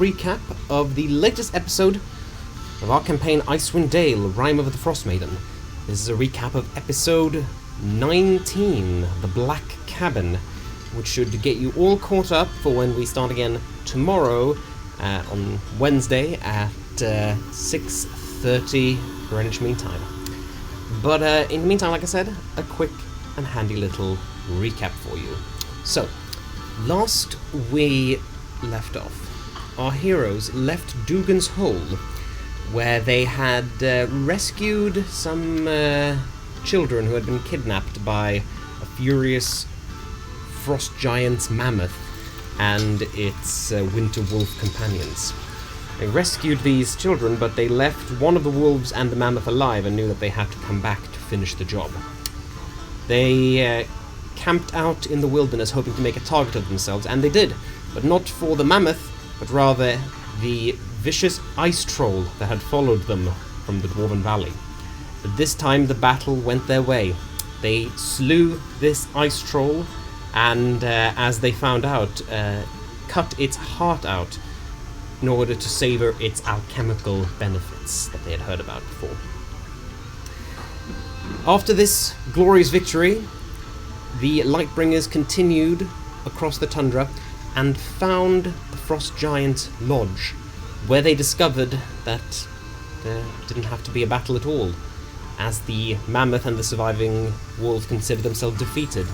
recap of the latest episode of our campaign Icewind Dale, Rime of the Frostmaiden. This is a recap of episode 19, The Black Cabin, which should get you all caught up for when we start again tomorrow on Wednesday at 6:30 Greenwich Mean Time. But in the meantime, like I said, a quick and handy little recap for you. So, last we left off, our heroes left Dugan's Hole, where they had rescued some children who had been kidnapped by a furious frost giant's mammoth and its winter wolf companions. They rescued these children, but they left one of the wolves and the mammoth alive and knew that they had to come back to finish the job. They camped out in the wilderness hoping to make a target of themselves, and they did, but not for the mammoth, but rather the vicious ice troll that had followed them from the Dwarven Valley. But this time the battle went their way. They slew this ice troll and, as they found out, cut its heart out in order to savor its alchemical benefits that they had heard about before. After this glorious victory, the Lightbringers continued across the tundra and found the Frost Giant Lodge, where they discovered that there didn't have to be a battle at all, as the mammoth and the surviving wolf considered themselves defeated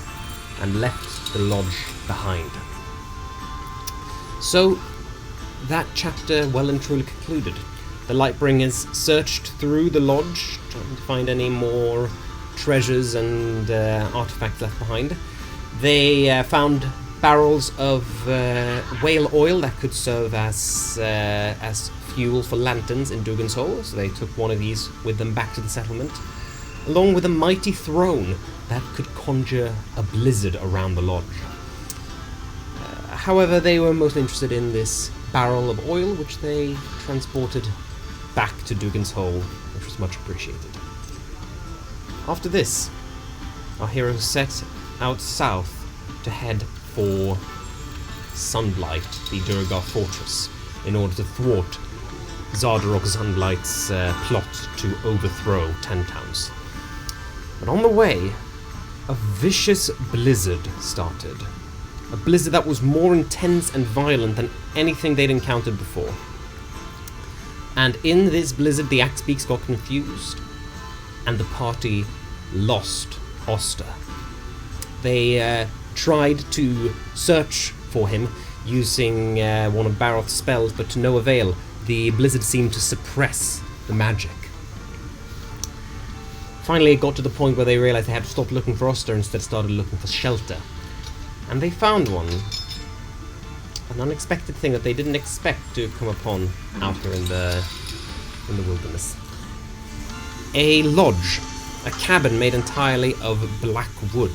and left the lodge behind. So, that chapter well and truly concluded. The Lightbringers searched through the lodge, trying to find any more treasures and artifacts left behind. They found barrels of whale oil that could serve as fuel for lanterns in Dugan's Hole, so they took one of these with them back to the settlement, along with a mighty throne that could conjure a blizzard around the lodge. However, they were most interested in this barrel of oil, which they transported back to Dugan's Hole, which was much appreciated. After this, our heroes set out south to head for Sunblight, the Durgar fortress, in order to thwart Zardarok Sunblight's plot to overthrow 10 towns. But on the way, a vicious blizzard started. A blizzard that was more intense and violent than anything they'd encountered before. And in this blizzard, the Axebeaks got confused, and the party lost Oster. They tried to search for him using one of Baroth's spells, but to no avail. The blizzard seemed to suppress the magic. Finally, it got to the point where they realized they had to stop looking for Oster and instead started looking for shelter. And they found one. An unexpected thing that they didn't expect to come upon out here in the wilderness. A lodge, a cabin made entirely of black wood,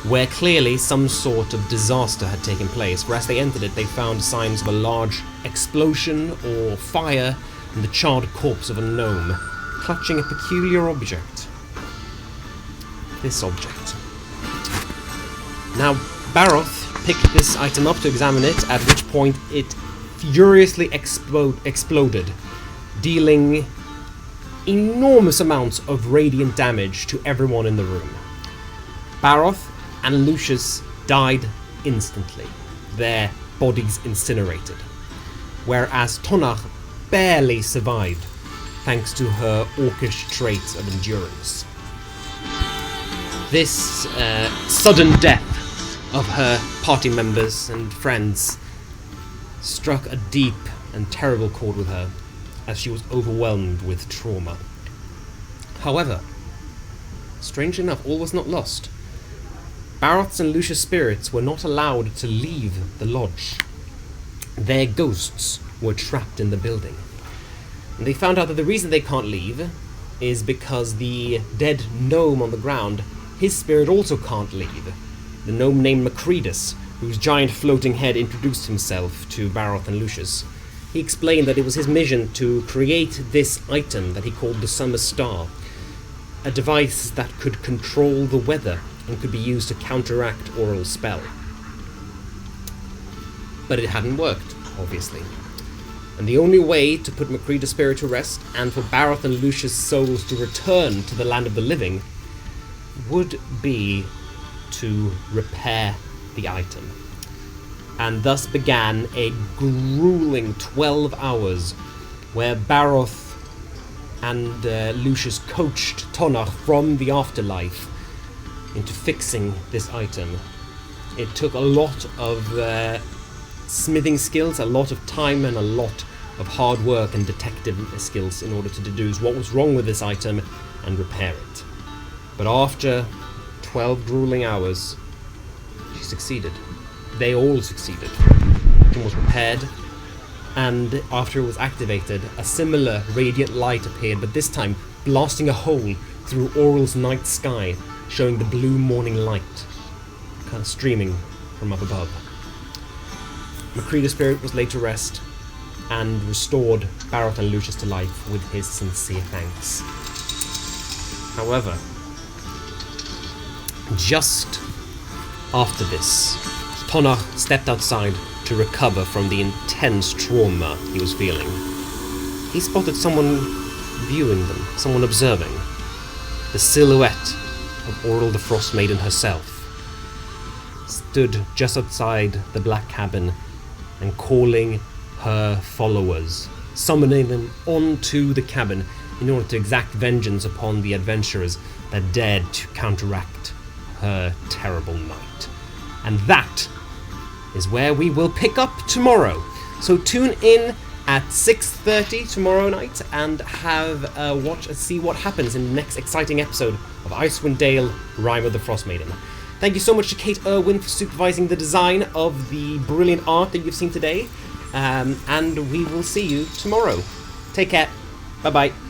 where clearly some sort of disaster had taken place, for as they entered it they found signs of a large explosion or fire and the charred corpse of a gnome, clutching a peculiar object. This object. Now, Baroth picked this item up to examine it, at which point it furiously exploded, dealing enormous amounts of radiant damage to everyone in the room. Baroth and Lucius died instantly, their bodies incinerated, whereas Tonach barely survived thanks to her orcish traits of endurance. This sudden death of her party members and friends struck a deep and terrible chord with her, as she was overwhelmed with trauma. However, strangely enough, all was not lost. Baroth's and Lucius' spirits were not allowed to leave the lodge. Their ghosts were trapped in the building. And they found out that the reason they can't leave is because the dead gnome on the ground, his spirit also can't leave. The gnome named Macredus, whose giant floating head introduced himself to Baroth and Lucius. He explained that it was his mission to create this item that he called the Summer Star, a device that could control the weather and could be used to counteract Aurel's spell. But it hadn't worked, obviously. And the only way to put Macrea's spirit to rest, and for Barroth and Lucius' souls to return to the land of the living, would be to repair the item. And thus began a grueling 12 hours where Barroth and Lucius coached Tonach from the afterlife into fixing this item. It took a lot of smithing skills, a lot of time, and a lot of hard work and detective skills in order to deduce what was wrong with this item and repair it. But after 12 grueling hours, she succeeded. They all succeeded. It was repaired, and after it was activated, a similar radiant light appeared, but this time blasting a hole through Oral's night sky, showing the blue morning light kind of streaming from up above. Macrea's spirit was laid to rest and restored Barroth and Lucius to life with his sincere thanks. However, just after this, Tonach stepped outside to recover from the intense trauma he was feeling. He spotted someone viewing them, someone observing. The silhouette of Oral the Frostmaiden herself stood just outside the black cabin and calling her followers, summoning them onto the cabin in order to exact vengeance upon the adventurers that dared to counteract her terrible night. And that is where we will pick up tomorrow. So tune in at 6:30 tomorrow night and have a watch and see what happens in the next exciting episode of Icewind Dale, Rime of the Frostmaiden. Thank you so much to Kate Irwin for supervising the design of the brilliant art that you've seen today. And we will see you tomorrow. Take care. Bye-bye.